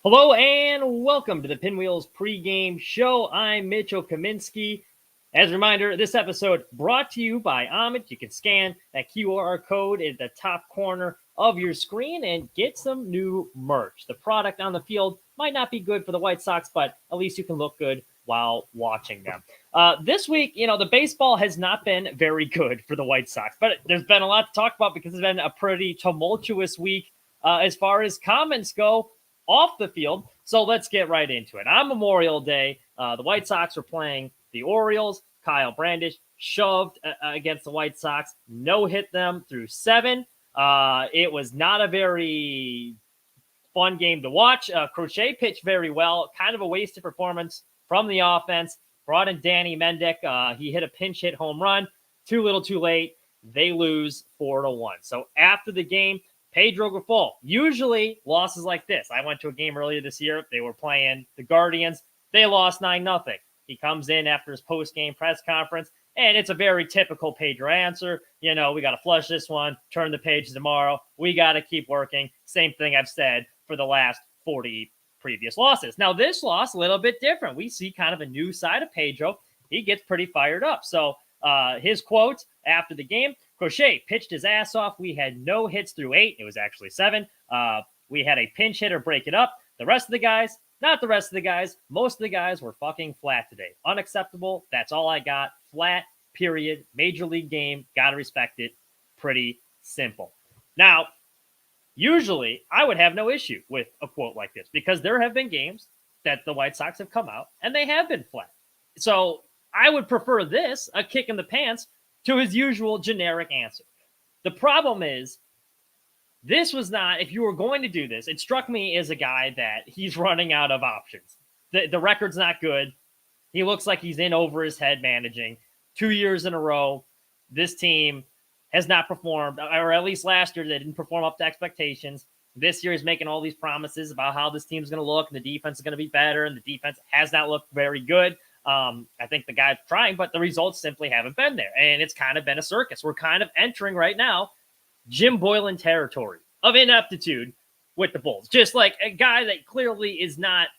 Hello and welcome to the Pinwheels pregame show. I'm Mitchell Kaminski. As a reminder, this episode brought to you by Amit. You can scan that QR code at the top corner of your screen and get some new merch. The product on the field might not be good for the White Sox, but at least you can look good while watching them. This week, the baseball has not been very good for the White Sox, but there's been a lot to talk about because it's been a pretty tumultuous week as far as comments go off the field. So let's get right into it. On Memorial Day, the White Sox were playing the Orioles. Kyle Bradish shoved against the White Sox, no-hit them through 7. It was not a very fun game to watch. Corchet pitched very well, kind of a wasted performance from the offense. Brought in Danny Mendick. He hit a pinch hit home run. Too little, too late. They lose 4-1. So after the game, Pedro Grifol, usually losses like this. I went to a game earlier this year. They were playing the Guardians. They lost 9-0. He comes in after his post-game press conference, and it's a very typical Pedro answer. We got to flush this one, turn the page tomorrow. We got to keep working. Same thing I've said for the last 40 previous losses. Now, this loss, a little bit different. We see kind of a new side of Pedro. He gets pretty fired up. So his quotes after the game, Crochet pitched his ass off. We had no hits through 8. It was actually 7. We had a pinch hitter break it up. The rest of the guys, not the rest of the guys, most of the guys were fucking flat today. Unacceptable. That's all I got. Flat, period. Major league game. Got to respect it. Pretty simple. Now, usually I would have no issue with a quote like this because there have been games that the White Sox have come out and they have been flat. So I would prefer this, a kick in the pants, to his usual generic answer. The problem is, this was not, if you were going to do this, it struck me as a guy that he's running out of options. The record's not good. He looks like he's in over his head managing. 2 years in a row, this team has not performed, or at least last year they didn't perform up to expectations. This year he's making all these promises about how this team's going to look and the defense is going to be better, and the defense has not looked very good. I think the guy's trying, but the results simply haven't been there. And it's kind of been a circus. We're kind of entering right now Jim Boylan territory of ineptitude with the Bulls. Just like a guy that clearly is not,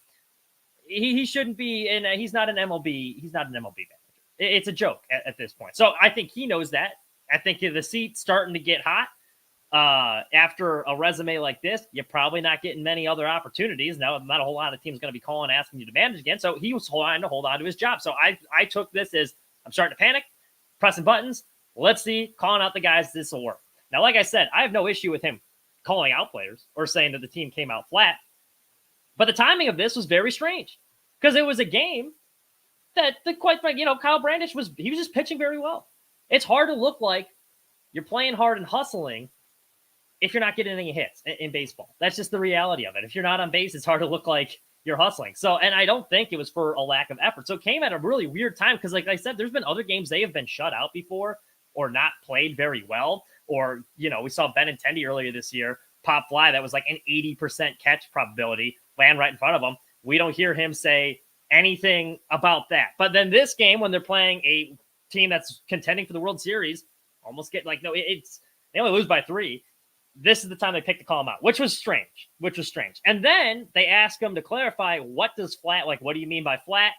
he shouldn't be in, he's not an MLB, he's not an MLB manager. It's a joke at this point. So I think he knows that. I think the seat's starting to get hot. After a resume like this, you're probably not getting many other opportunities. Now, not a whole lot of teams going to be calling, asking you to manage again. So he was trying to hold on to his job. So I took this as I'm starting to panic, pressing buttons. Let's see, calling out the guys. This will work. Now, like I said, I have no issue with him calling out players or saying that the team came out flat. But the timing of this was very strange because it was a game that Kyle Bradish was just pitching very well. It's hard to look like you're playing hard and hustling if you're not getting any hits in baseball. That's just the reality of it. If you're not on base, it's hard to look like you're hustling. So, and I don't think it was for a lack of effort. So it came at a really weird time because, like I said, there's been other games they have been shut out before or not played very well. Or, we saw Benintendi earlier this year pop fly that was like an 80% catch probability, land right in front of him. We don't hear him say anything about that. But then this game, when they're playing a team that's contending for the World Series, almost get like, they only lose by 3. This is the time they picked to call him out, which was strange. And then they asked him to clarify, what does flat, like, what do you mean by flat?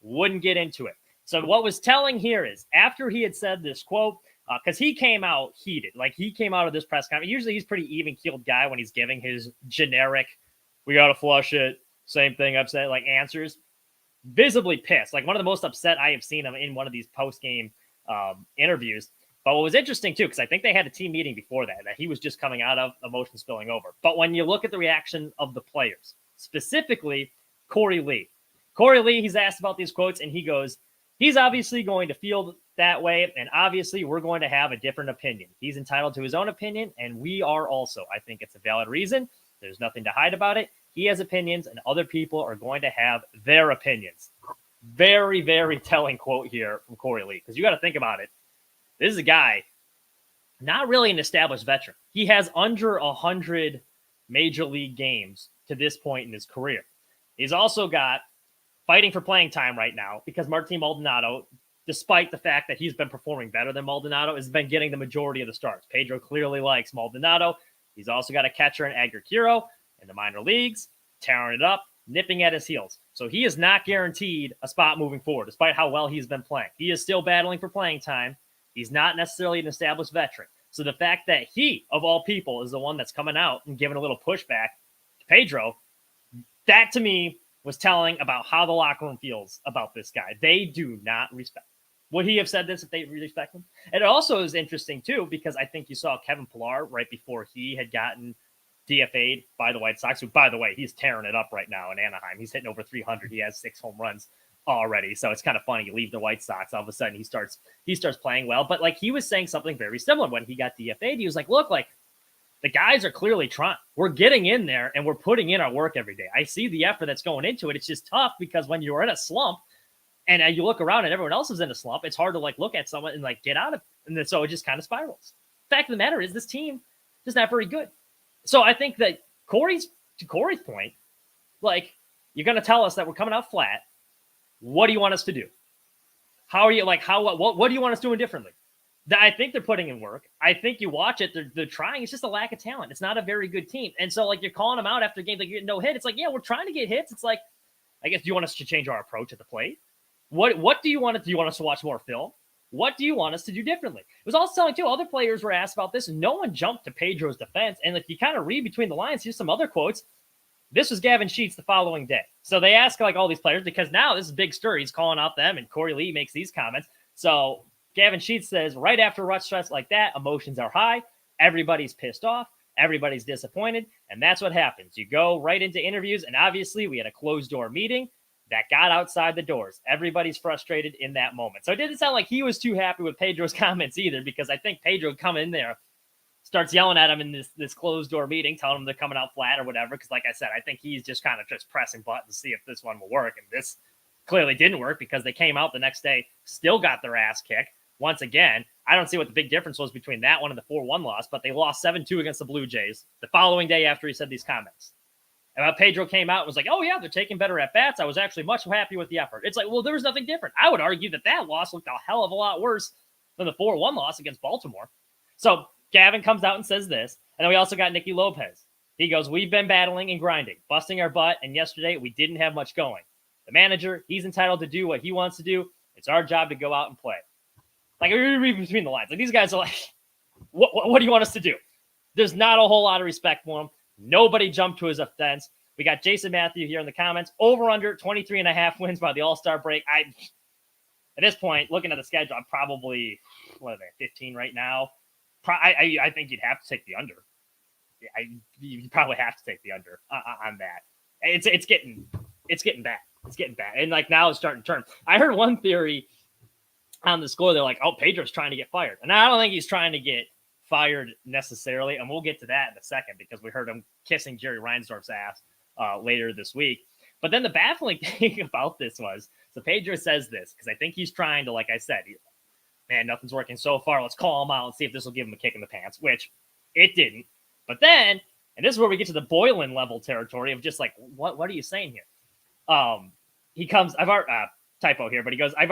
Wouldn't get into it. So what was telling here is after he had said this quote, because he came out heated, like he came out of this press conference. Usually he's pretty even-keeled guy when he's giving his generic, we got to flush it, same thing I've said, like answers. Visibly pissed, like one of the most upset I have seen him in one of these post-game interviews. But what was interesting, too, because I think they had a team meeting before that he was just coming out of, emotion spilling over. But when you look at the reaction of the players, specifically Corey Lee, he's asked about these quotes, and he goes, he's obviously going to feel that way, and obviously we're going to have a different opinion. He's entitled to his own opinion, and we are also. I think it's a valid reason. There's nothing to hide about it. He has opinions, and other people are going to have their opinions. Very, very telling quote here from Corey Lee, because you got to think about it. This is a guy, not really an established veteran. He has under 100 major league games to this point in his career. He's also got fighting for playing time right now because Martin Maldonado, despite the fact that he's been performing better than Maldonado, has been getting the majority of the starts. Pedro clearly likes Maldonado. He's also got a catcher in Edgar Quiro in the minor leagues. tearing it up, nipping at his heels. So he is not guaranteed a spot moving forward, despite how well he's been playing. He is still battling for playing time. He's not necessarily an established veteran. So the fact that he, of all people, is the one that's coming out and giving a little pushback to Pedro, that to me was telling about how the locker room feels about this guy. They do not respect him. Would he have said this if they respect him? And it also is interesting, too, because I think you saw Kevin Pillar right before he had gotten DFA'd by the White Sox, who, by the way, he's tearing it up right now in Anaheim. He's hitting over 300. He has 6 home runs already. So it's kind of funny. You leave the White Sox, all of a sudden he starts playing well. But like he was saying something very similar when he got DFA'd. He was like, look, like the guys are clearly trying. We're getting in there and we're putting in our work every day. I see the effort that's going into it. It's just tough because when you're in a slump and you look around and everyone else is in a slump, it's hard to like look at someone and like get out of it. And then, so it just kind of spirals. Fact of the matter is this team is not very good. So I think that to Corey's point, like you're going to tell us that we're coming out flat. What do you want us to do? How are you like, what do you want us doing differently? I think they're putting in work. I think you watch it. They're trying. It's just a lack of talent. It's not a very good team. And so like you're calling them out after games, like you're getting no hit. It's like, yeah, we're trying to get hits. It's like, I guess, do you want us to change our approach at the plate? What do you want to do? You want us to watch more film? What do you want us to do differently? It was also telling too, other players were asked about this and no one jumped to Pedro's defense. And like you kind of read between the lines, here's some other quotes. This was Gavin Sheets the following day. So they ask like all these players because now this is big stir. He's calling out them and Corey Lee makes these comments. So Gavin Sheets says right after rush stress like that, emotions are high. Everybody's pissed off. Everybody's disappointed. And that's what happens. You go right into interviews. And obviously we had a closed door meeting that got outside the doors. Everybody's frustrated in that moment. So it didn't sound like he was too happy with Pedro's comments either, because I think Pedro come in there, starts yelling at him in this closed door meeting, telling him they're coming out flat or whatever. Because like I said, I think he's just kind of just pressing buttons to see if this one will work. And this clearly didn't work because they came out the next day, still got their ass kicked. Once again, I don't see what the big difference was between that one and the 4-1 loss, but they lost 7-2 against the Blue Jays the following day after he said these comments. And Pedro came out and was like, oh, yeah, they're taking better at-bats. I was actually much happy with the effort. It's like, well, there was nothing different. I would argue that loss looked a hell of a lot worse than the 4-1 loss against Baltimore. So Gavin comes out and says this. And then we also got Nicky Lopez. He goes, we've been battling and grinding, busting our butt, and yesterday we didn't have much going. The manager, he's entitled to do what he wants to do. It's our job to go out and play. Like, read between the lines. Like, these guys are like, what do you want us to do? There's not a whole lot of respect for him. Nobody jumped to his offense. We got Jason Matthew here in the comments. Over under 23.5 wins by the All-Star break. At this point, looking at the schedule, I'm probably, 15 right now. I think you'd have to take the under. You probably have to take the under on that. It's getting bad. It's getting bad. And like now it's starting to turn. I heard one theory on the score. They're like, oh, Pedro's trying to get fired. And I don't think he's trying to get fired necessarily. And we'll get to that in a second because we heard him kissing Jerry Reinsdorf's ass later this week. But then the baffling thing about this was, so Pedro says this because I think he's trying to, like I said, man, nothing's working so far. Let's call him out and see if this will give him a kick in the pants, which it didn't. But then, and this is where we get to the Boylan level territory of just like, what are you saying here? He comes, I've already, typo here, but he goes, I've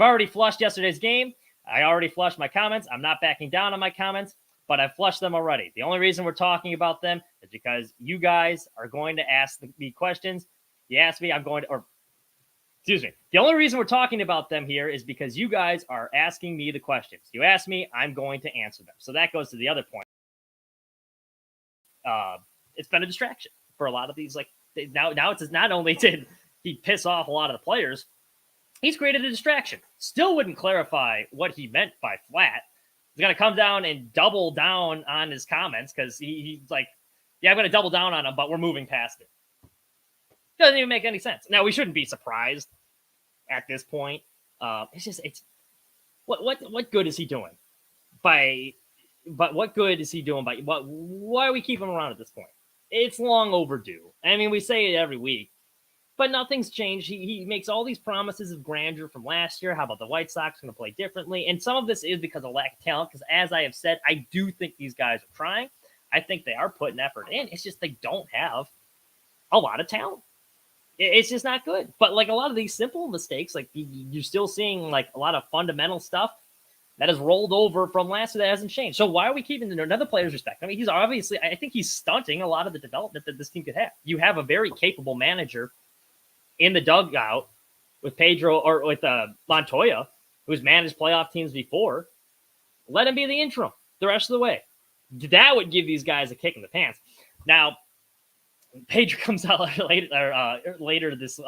already flushed yesterday's game. I already flushed my comments. I'm not backing down on my comments, but I've flushed them already. The only reason we're talking about them is because you guys are going to ask me questions. You ask me, the only reason we're talking about them here is because you guys are asking me the questions. You ask me, I'm going to answer them. So that goes to the other point. It's been a distraction for a lot of these. Like now it's not only did he piss off a lot of the players, he's created a distraction. Still wouldn't clarify what he meant by flat. He's going to come down and double down on his comments because he's like, yeah, I'm going to double down on him, but we're moving past it. Doesn't even make any sense. Now, we shouldn't be surprised at this point. What good is he doing? Why are we keeping him around at this point? It's long overdue. I mean, we say it every week, but nothing's changed. He makes all these promises of grandeur from last year. How about the White Sox going to play differently? And some of this is because of lack of talent, because as I have said, I do think these guys are trying. I think they are putting effort in. It's just they don't have a lot of talent. It's just not good. But like a lot of these simple mistakes, like you're still seeing like a lot of fundamental stuff. that has rolled over from last year that hasn't changed. So why are we keeping another player's respect? I mean, he's obviously, I think he's stunting a lot of the development that this team could have. You have a very capable manager in the dugout with Pedro or with Montoya, who's managed playoff teams before. Let him be the interim the rest of the way. That would give these guys a kick in the pants. Now, Pedro comes out later this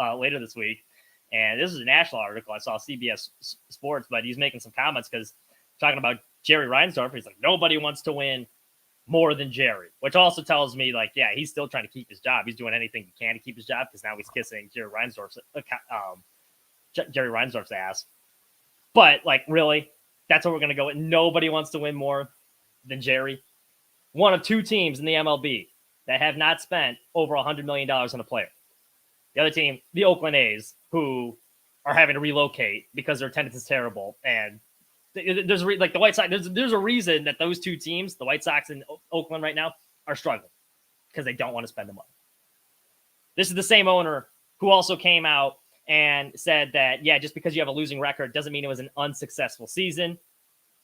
week, and this is a national article. I saw CBS Sports, but he's making some comments because talking about Jerry Reinsdorf. He's like, nobody wants to win more than Jerry, which also tells me, like, yeah, he's still trying to keep his job. He's doing anything he can to keep his job because now he's kissing Jerry Reinsdorf's ass. But, like, really, that's what we're going to go with. Nobody wants to win more than Jerry. One of two teams in the MLB that have not spent over $100 million on a player. The other team, the Oakland A's, who are having to relocate because their attendance is terrible. And there's like the White Sox, there's a reason that those two teams, the White Sox and Oakland right now, are struggling because they don't want to spend the money. This is the same owner who also came out and said that, yeah, just because you have a losing record doesn't mean it was an unsuccessful season.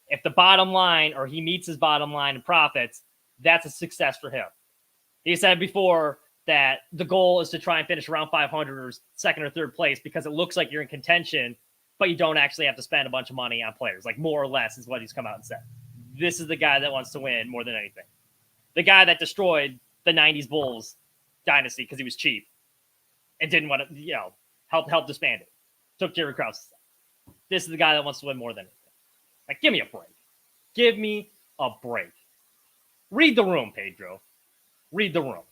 If the bottom line, or he meets his bottom line in profits, that's a success for him. He said before that the goal is to try and finish around 500 or second or third place because it looks like you're in contention, but you don't actually have to spend a bunch of money on players. Like, more or less is what he's come out and said. This is the guy that wants to win more than anything. The guy that destroyed the 90s Bulls dynasty because he was cheap and didn't want to, help disband it. Took Jerry Krause's stuff. This is the guy that wants to win more than anything. Like, give me a break. Give me a break. Read the room, Pedro. Read the room.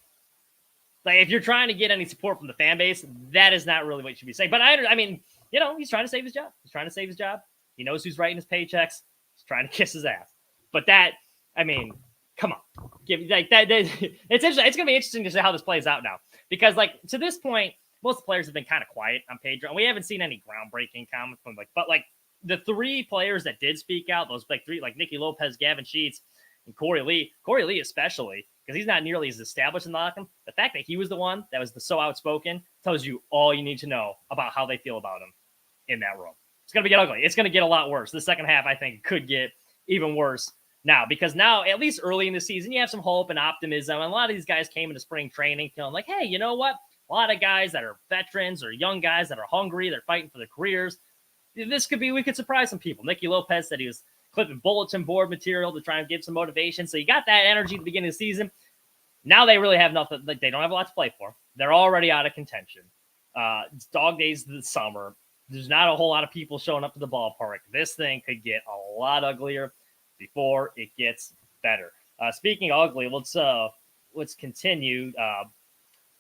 Like, if you're trying to get any support from the fan base, that is not really what you should be saying. But I mean, he's trying to save his job. He's trying to save his job. He knows who's writing his paychecks. He's trying to kiss his ass. But that, I mean, come on. Give like that. It's interesting. It's going to be interesting to see how this plays out now. Because, like, to this point, most players have been kind of quiet on Pedro. And we haven't seen any groundbreaking comments from, but the three players that did speak out, those three, like Nicky Lopez, Gavin Sheets, and Corey Lee especially, because he's not nearly as established in the locker room. The fact that he was the one that was so outspoken tells you all you need to know about how they feel about him in that room. It's going to get ugly. It's going to get a lot worse. The second half, I think, could get even worse now, because now, at least early in the season, you have some hope and optimism. And a lot of these guys came into spring training feeling like, hey, you know what? A lot of guys that are veterans or young guys that are hungry, they're fighting for their careers. We could surprise some people. Nicky Lopez said he was clipping bulletin board material to try and give some motivation. So you got that energy at the beginning of the season. Now they really have nothing. Like, they don't have a lot to play for. They're already out of contention. It's dog days of the summer. There's not a whole lot of people showing up to the ballpark. This thing could get a lot uglier before it gets better. Speaking of ugly, let's continue.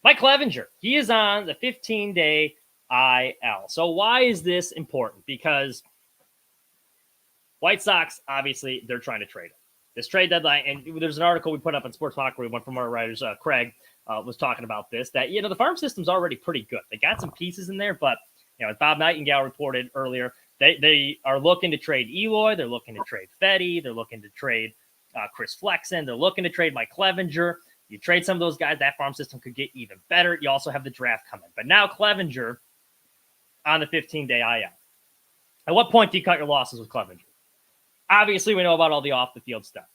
Mike Clevinger, he is on the 15-day IL. So why is this important? Because White Sox, obviously, they're trying to trade him. This trade deadline, and there's an article we put up on Sports Mockery, one from our writers, Craig, was talking about this, that, the farm system's already pretty good. They got some pieces in there, but, as Bob Nightingale reported earlier, they are looking to trade Eloy, they're looking to trade Fetty, they're looking to trade Chris Flexen, they're looking to trade Mike Clevinger. You trade some of those guys, that farm system could get even better. You also have the draft coming. But now Clevinger on the 15-day IL. At what point do you cut your losses with Clevinger? Obviously, we know about all the off-the-field stuff.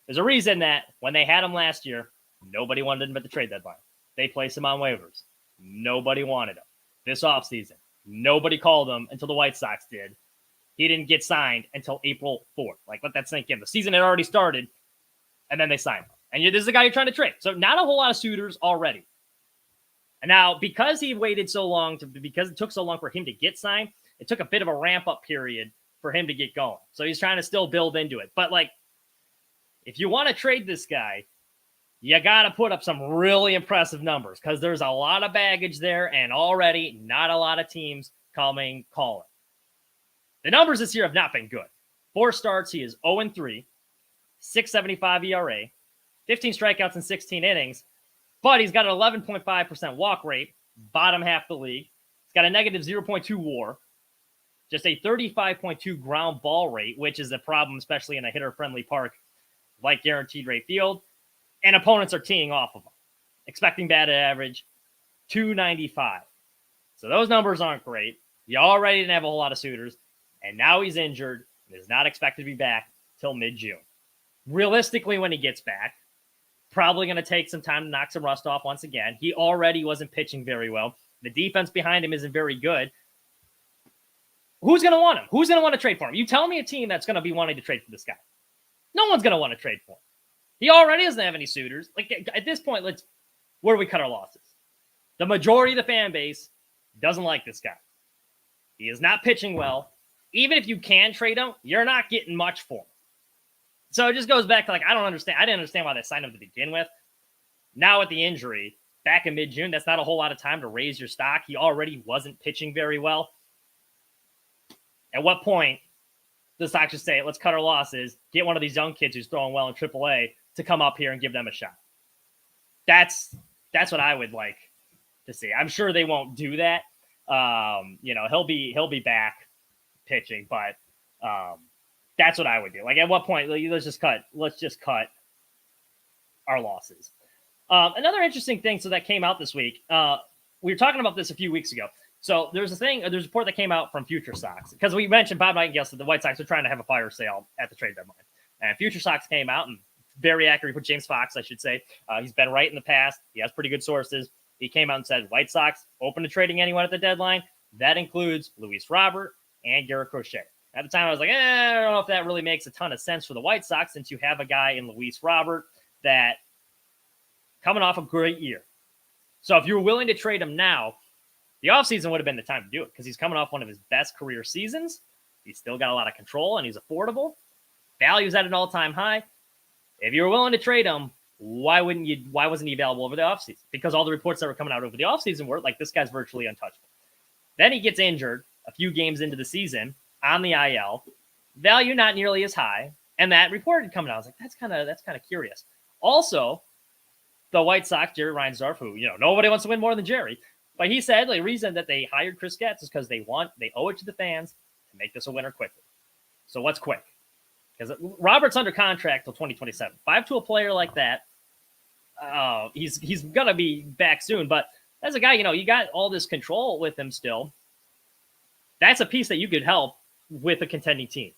There's a reason that when they had him last year, nobody wanted him at the trade deadline. They placed him on waivers. Nobody wanted him. This offseason, nobody called him until the White Sox did. He didn't get signed until April 4th. Like, let that sink in. The season had already started, and then they signed him. And this is the guy you're trying to trade. So not a whole lot of suitors already. And now, because he waited so long, because it took so long for him to get signed, it took a bit of a ramp-up period for him to get going. So he's trying to still build into it. But, like, if you want to trade this guy, you got to put up some really impressive numbers because there's a lot of baggage there and already not a lot of teams calling. The numbers this year have not been good. 4 starts, he is 0-3, 6.75 ERA, 15 strikeouts in 16 innings, but he's got an 11.5% walk rate, bottom half the league. He's got a negative 0.2 WAR, just a 35.2 ground ball rate, which is a problem, especially in a hitter-friendly park like Guaranteed Rate Field, and opponents are teeing off of him. Expecting batted average, 295. So those numbers aren't great. You already didn't have a whole lot of suitors, and now he's injured. is not expected to be back till mid-June. Realistically, when he gets back, probably going to take some time to knock some rust off once again. He already wasn't pitching very well. The defense behind him isn't very good. Who's going to want him? Who's going to want to trade for him? You tell me a team that's going to be wanting to trade for this guy. No one's going to want to trade for him. He already doesn't have any suitors. Like, at this point, where do we cut our losses? The majority of the fan base doesn't like this guy. He is not pitching well. Even if you can trade him, you're not getting much for him. So it just goes back to, I don't understand. I didn't understand why they signed him to begin with. Now with the injury, back in mid-June, that's not a whole lot of time to raise your stock. He already wasn't pitching very well. At what point does the stock just say, let's cut our losses, get one of these young kids who's throwing well in AAA to come up here and give them a shot? That's what I would like to see. I'm sure they won't do that. He'll be back pitching, but that's what I would do. At what point, let's just cut our losses. Another interesting thing that came out this week. We were talking about this a few weeks ago. So there's a report that came out from Future Sox, because we mentioned Bob Nightingale said the White Sox are trying to have a fire sale at the trade deadline. And Future Sox came out and very accurate with James Fox, I should say. He's been right in the past. He has pretty good sources. He came out and said, White Sox open to trading anyone at the deadline. That includes Luis Robert and Garrett Corchet. At the time, I was like, I don't know if that really makes a ton of sense for the White Sox, since you have a guy in Luis Robert that coming off a great year. So if you were willing to trade him now, the offseason would have been the time to do it, because he's coming off one of his best career seasons. He's still got a lot of control, and he's affordable. Value's at an all-time high. If you were willing to trade him, why wasn't he available over the offseason? Because all the reports that were coming out over the offseason were this guy's virtually untouchable. Then he gets injured a few games into the season on the IL. Value not nearly as high. And that report had come out. I was like, that's kind of curious. Also, the White Sox, Jerry Reinsdorf, who, nobody wants to win more than Jerry. But he said the reason that they hired Chris Getz is because they owe it to the fans to make this a winner quickly. So what's quick? Because Robert's under contract till 2027. If I have to a player like that, he's going to be back soon. But as a guy, you got all this control with him still. That's a piece that you could help with a contending team,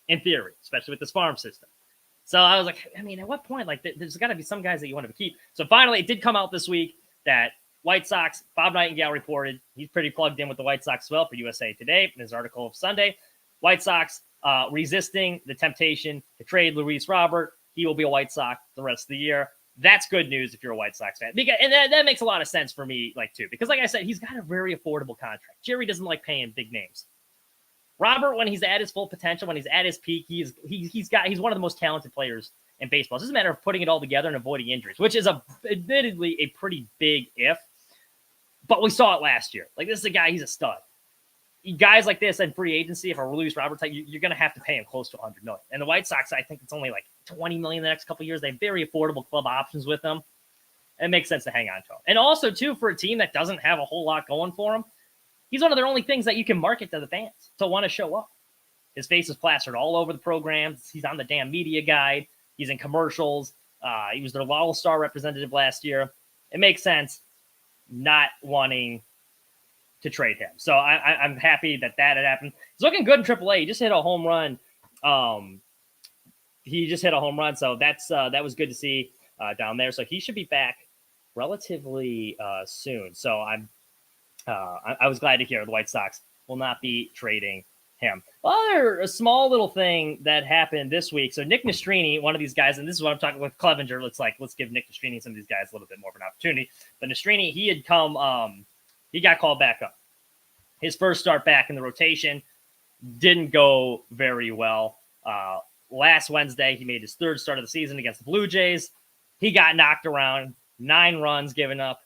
in theory, especially with this farm system. So I was like, at what point? There's got to be some guys that you want to keep. So finally, it did come out this week that White Sox, Bob Nightingale reported, he's pretty plugged in with the White Sox as well for USA Today in his article of Sunday. White Sox resisting the temptation to trade Luis Robert. He will be a White Sox the rest of the year. That's good news if you're a White Sox fan. And that makes a lot of sense for me, too. Because like I said, he's got a very affordable contract. Jerry doesn't like paying big names. Robert, when he's at his full potential, when he's at his peak, he's one of the most talented players in baseball. It's just a matter of putting it all together and avoiding injuries, which is admittedly a pretty big if. But we saw it last year. This is a guy, he's a stud. Guys like this in free agency, if a Luis Robert type, you're going to have to pay him close to $100 million. And the White Sox, I think it's only $20 million in the next couple of years. They have very affordable club options with them. It makes sense to hang on to him. And also, too, for a team that doesn't have a whole lot going for him, he's one of their only things that you can market to the fans to want to show up. His face is plastered all over the programs. He's on the damn media guide. He's in commercials. He was their all-star representative last year. It makes sense not wanting to trade him. So I'm happy that had happened. He's looking good in AAA. He just hit a home run. So that was good to see down there. So he should be back relatively soon. So I was glad to hear the White Sox will not be trading him. A small little thing that happened this week. So Nick Nastrini, one of these guys, and this is what I'm talking with Clevinger. Let's give Nick Nastrini and some of these guys a little bit more of an opportunity. But Nastrini, he had come, he got called back up. His first start back in the rotation didn't go very well. Last Wednesday, he made his third start of the season against the Blue Jays. He got knocked around, 9 runs given up,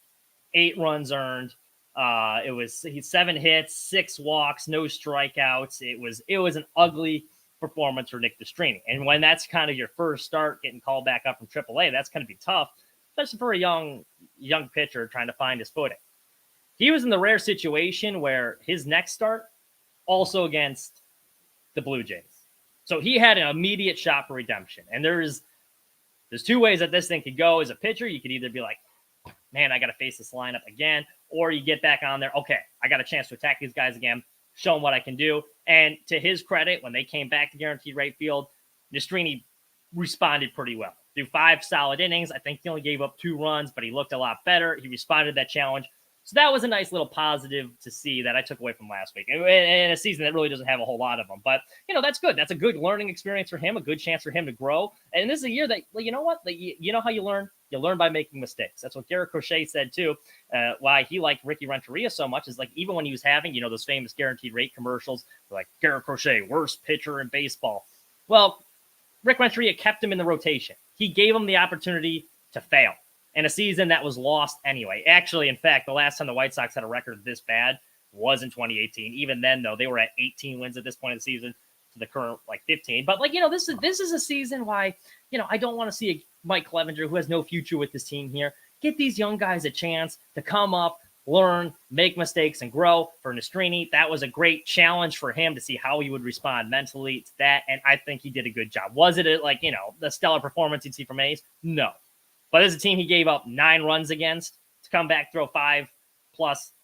8 runs earned. He's 7 hits, 6 walks, no strikeouts. It was an ugly performance for Nick Nastrini. And when that's kind of your first start getting called back up from AAA, that's going to be tough, especially for a young pitcher trying to find his footing. He was in the rare situation where his next start also against the Blue Jays. So he had an immediate shot for redemption. And there's 2 ways that this thing could go. As a pitcher, you could either be like, man, I got to face this lineup again, or you get back on there. Okay, I got a chance to attack these guys again. showing what I can do. And to his credit, when they came back to guaranteed rate field, Nastrini responded pretty well. Through 5 solid innings, I think he only gave up 2 runs, but he looked a lot better. He responded to that challenge. So that was a nice little positive to see that I took away from last week. In a season that really doesn't have a whole lot of them. But, that's good. That's a good learning experience for him, a good chance for him to grow. And this is a year that, you know what? You know how you learn? You learn by making mistakes. That's what Garrett Corchet said, too. Why he liked Ricky Renteria so much is, like, even when he was having, those famous guaranteed rate commercials, like Garrett Corchet, worst pitcher in baseball. Well, Rick Renteria kept him in the rotation. He gave him the opportunity to fail in a season that was lost anyway. Actually, in fact, the last time the White Sox had a record this bad was in 2018. Even then, though, they were at 18 wins at this point of the season to the current 15. But this is a season why I don't want to see a Mike Clevinger, who has no future with this team here, get these young guys a chance to come up, learn, make mistakes, and grow. For Nastrini, that was a great challenge for him to see how he would respond mentally to that, and I think he did a good job. Was it the stellar performance you'd see from A's? No. But as a team he gave up 9 runs against to come back, throw 5+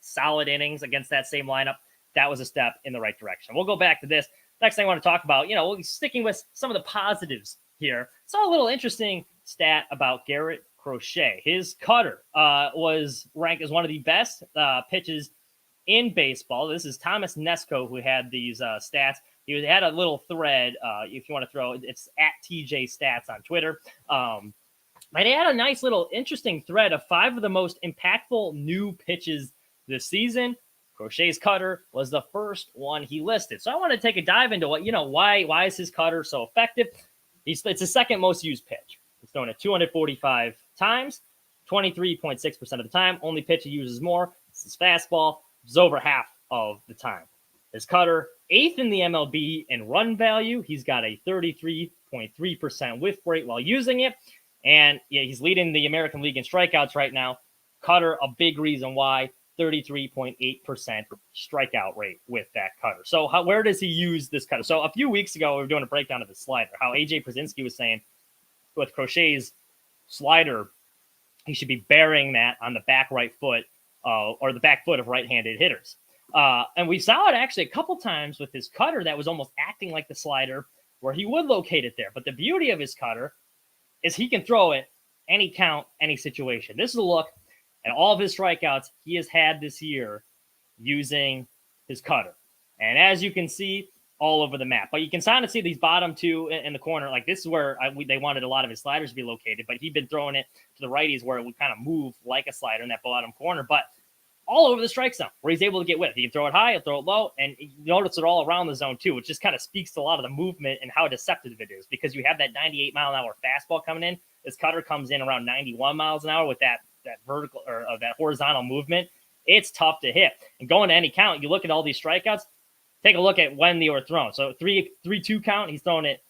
solid innings against that same lineup, that was a step in the right direction. We'll go back to this. Next thing I want to talk about, sticking with some of the positives here. Saw a little interesting stat about Garrett Corchet. His cutter was ranked as one of the best pitches in baseball. This is Thomas Nesco who had these stats. He had a little thread, if you want to throw it, it's at TJ Stats on Twitter. But he had a nice little interesting thread of 5 of the most impactful new pitches this season. Crochet's cutter was the first one he listed. So I want to take a dive into what, why is his cutter so effective? It's his second most used pitch. He's thrown it 245 times, 23.6% of the time. Only pitch he uses more is his fastball. It's over half of the time. His cutter, 8th in the MLB in run value. He's got a 33.3% whiff rate while using it. And he's leading the American League in strikeouts right now. Cutter, a big reason why, 33.8% strikeout rate with that cutter. So where does he use this cutter? So a few weeks ago, we were doing a breakdown of the slider, how AJ Przinsky was saying with Crochet's slider, he should be burying that on the back right foot or the back foot of right-handed hitters. And we saw it actually a couple times with his cutter that was almost acting like the slider where he would locate it there. But the beauty of his cutter is he can throw it any count, any situation. This is a look at all of his strikeouts he has had this year using his cutter. And as you can see, all over the map. But you can kind of see these bottom 2 in the corner. Like this is where they wanted a lot of his sliders to be located, but he'd been throwing it to the righties where it would kind of move like a slider in that bottom corner. But all over the strike zone where he's able to get with it. He can throw it high, he'll throw it low, and you notice it all around the zone too, which just kind of speaks to a lot of the movement and how deceptive it is because you have that 98-mile-an-hour fastball coming in. This cutter comes in around 91 miles an hour with that vertical or that horizontal movement. It's tough to hit. And going to any count, you look at all these strikeouts, take a look at when they were thrown. So 3-2 count, he's thrown it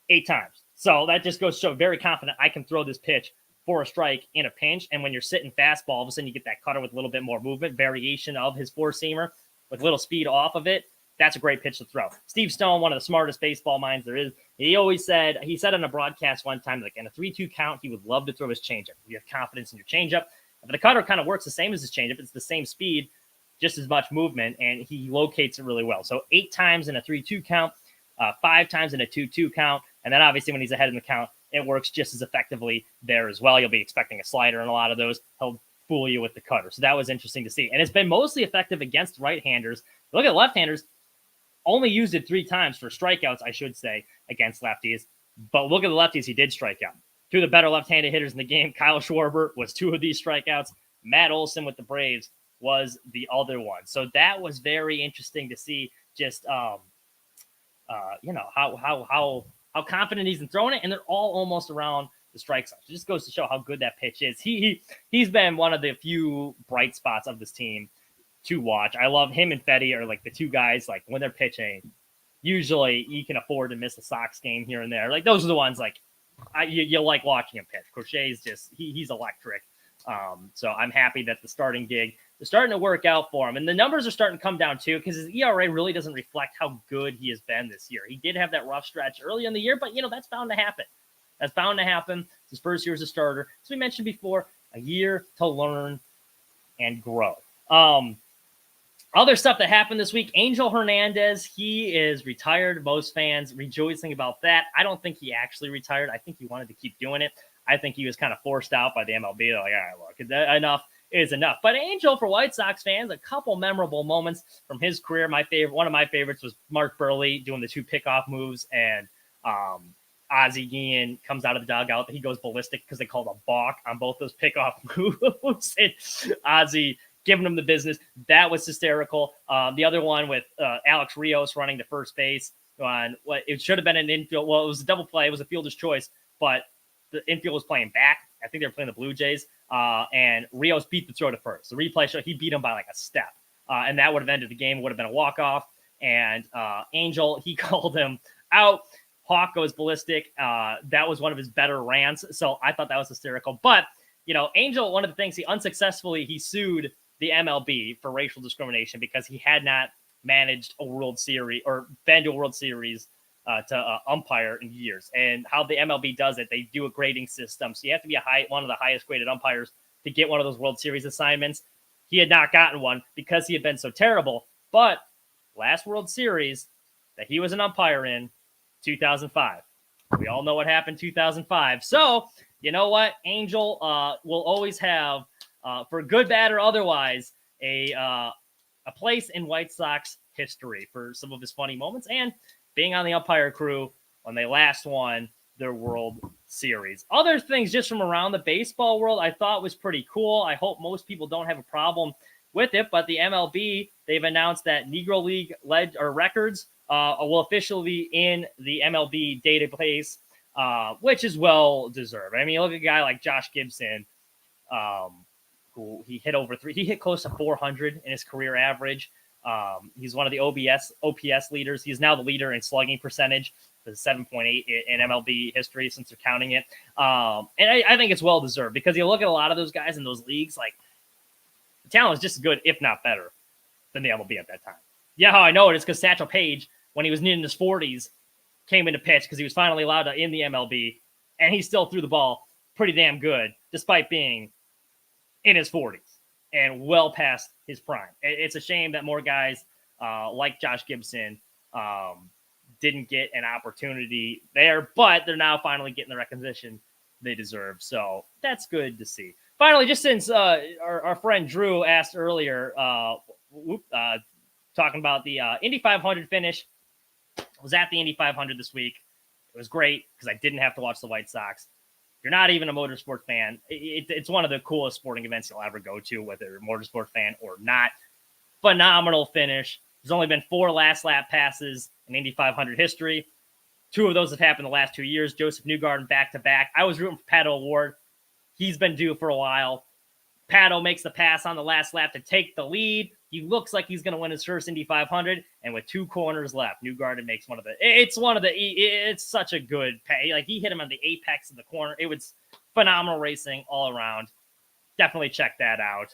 8 times. So that just goes to show very confident I can throw this pitch for a strike in a pinch. And when you're sitting fastball, all of a sudden you get that cutter with a little bit more movement, variation of his 4-seamer with little speed off of it. That's a great pitch to throw. Steve Stone, one of the smartest baseball minds there is, he said on a broadcast one time, like in a 3-2 count, he would love to throw his changeup. You have confidence in your changeup. But the cutter kind of works the same as his changeup. It's the same speed, just as much movement, and he locates it really well. So 8 times in a 3-2 count, 5 times in a 2-2 count, and then obviously when he's ahead in the count, it works just as effectively there as well. You'll be expecting a slider in a lot of those. He'll fool you with the cutter. So that was interesting to see. And it's been mostly effective against right-handers. Look at left-handers. Only used it 3 times for strikeouts, I should say, against lefties. But look at the lefties he did strike out. 2 of the better left-handed hitters in the game. Kyle Schwarber was 2 of these strikeouts. Matt Olson with the Braves was the other one. So that was very interesting to see just, how confident he's in throwing it, and they're all almost around the strike zone. It just goes to show how good that pitch is. He's been one of the few bright spots of this team to watch. I love him and Fetty are like the 2 guys, like when they're pitching, usually you can afford to miss a Sox game here and there. Like those are the ones like you like watching him pitch. Crochet's just, he's electric. So I'm happy that the starting gig is starting to work out for him. And the numbers are starting to come down too, because his ERA really doesn't reflect how good he has been this year. He did have that rough stretch early in the year, but that's bound to happen. That's bound to happen. It's his first year as a starter. As we mentioned before, a year to learn and grow. Other stuff that happened this week, Angel Hernandez, he is retired. Most fans rejoicing about that. I don't think he actually retired. I think he wanted to keep doing it. I think he was kind of forced out by the MLB. They're like, all right, look, enough is enough. But Angel, for White Sox fans, a couple memorable moments from his career. One of my favorites was Mark Burley doing the 2 pickoff moves, and Ozzie Guillen comes out of the dugout. He goes ballistic because they called a balk on both those pickoff moves. And Ozzie giving him the business. That was hysterical. The other one with Alex Rios running to first base on what it should have been an infield. Well, it was a double play. It was a fielder's choice, but the infield was playing back. I think they were playing the Blue Jays. And Rios beat the throw to first. The replay showed he beat him by like a step. And that would have ended the game. It would have been a walk-off. And Angel, he called him out. Hawk goes ballistic. That was one of his better rants. So I thought that was hysterical. But, Angel, one of the things he sued the MLB for racial discrimination because he had not managed a World Series or been to a World Series to umpire in years. And how the MLB does it, they do a grading system. So you have to be one of the highest graded umpires to get one of those World Series assignments. He had not gotten one because he had been so terrible. But last World Series that he was an umpire in, 2005. We all know what happened 2005. So, you know what? Angel will always have, for good, bad, or otherwise, a place in White Sox history for some of his funny moments and being on the umpire crew when they last won their World Series. Other things just from around the baseball world I thought was pretty cool. I hope most people don't have a problem with it, but the MLB, they've announced that Negro League records will officially be in the MLB database, which is well deserved. I mean, look at a guy like Josh Gibson, who he hit close to 400 in his career average. He's one of the OPS leaders. He's now the leader in slugging percentage, the 7.8 in MLB history since they're counting it. And I think it's well deserved because you look at a lot of those guys in those leagues, like the talent is just as good, if not better, than the MLB at that time. Yeah, how I know it is because Satchel Paige, when he was in his 40s, came into pitch because he was finally allowed to in the MLB, and he still threw the ball pretty damn good, despite being in his 40s and well past his prime. It's a shame that more guys like Josh Gibson didn't get an opportunity there, but they're now finally getting the recognition they deserve. So that's good to see. Finally, just since our friend Drew asked earlier, talking about the Indy 500 finish, I was at the Indy 500 this week. It was great because I didn't have to watch the White Sox. If you're not even a motorsport fan, it's one of the coolest sporting events you'll ever go to, whether you're a motorsport fan or not. Phenomenal finish. There's only been 4 last lap passes in Indy 500 history. 2 of those have happened the last 2 years. Joseph Newgarden back-to-back. I was rooting for Pato O'Ward. He's been due for a while. Pato makes the pass on the last lap to take the lead. He looks like he's going to win his first Indy 500, and with 2 corners left, Newgarden makes it's such a good pay. Like, he hit him on the apex of the corner. It was phenomenal racing all around. Definitely check that out.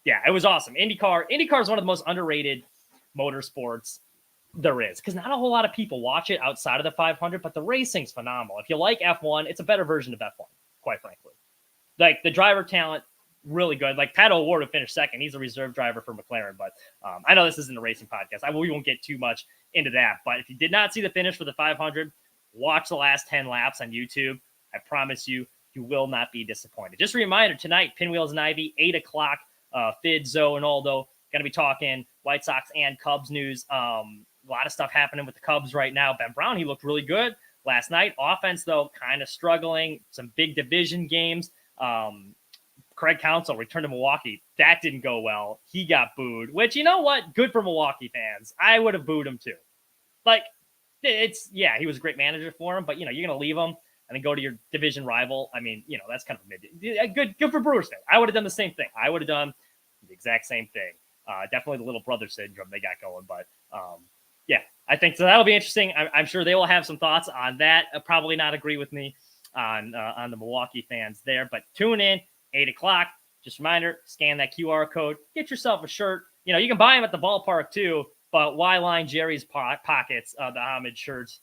Yeah, it was awesome. IndyCar is one of the most underrated motorsports there is, because not a whole lot of people watch it outside of the 500, but the racing's phenomenal. If you like F1, it's a better version of F1, quite frankly. Like, the driver talent, really good. Like, Pato O'Ward would finish second. He's a reserve driver for McLaren, but I know this isn't a racing podcast. We won't get too much into that, but if you did not see the finish for the 500, watch the last 10 laps on YouTube. I promise you, you will not be disappointed. Just a reminder, tonight, Pinwheels and Ivy, 8 o'clock, Fid, Zoe, and Aldo, going to be talking White Sox and Cubs news. A lot of stuff happening with the Cubs right now. Ben Brown, he looked really good last night. Offense, though, kind of struggling. Some big division games. Craig Counsell returned to Milwaukee. That didn't go well. He got booed, which, you know what? Good for Milwaukee fans. I would have booed him too. Like, he was a great manager for him, but, you're going to leave him and then go to your division rival. I mean, that's kind of good for Brewers fans. I would have done the same thing. I would have done the exact same thing. Definitely the little brother syndrome they got going, but I think so. That'll be interesting. I'm sure they will have some thoughts on that. Probably not agree with me on the Milwaukee fans there, but tune in 8 o'clock. Just a reminder, scan that QR code, get yourself a shirt. You can buy them at the ballpark too, but why line Jerry's pockets, the homage shirts,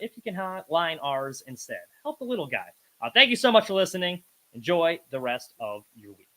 if you can line ours instead? Help the little guy. Thank you so much for listening. Enjoy the rest of your week.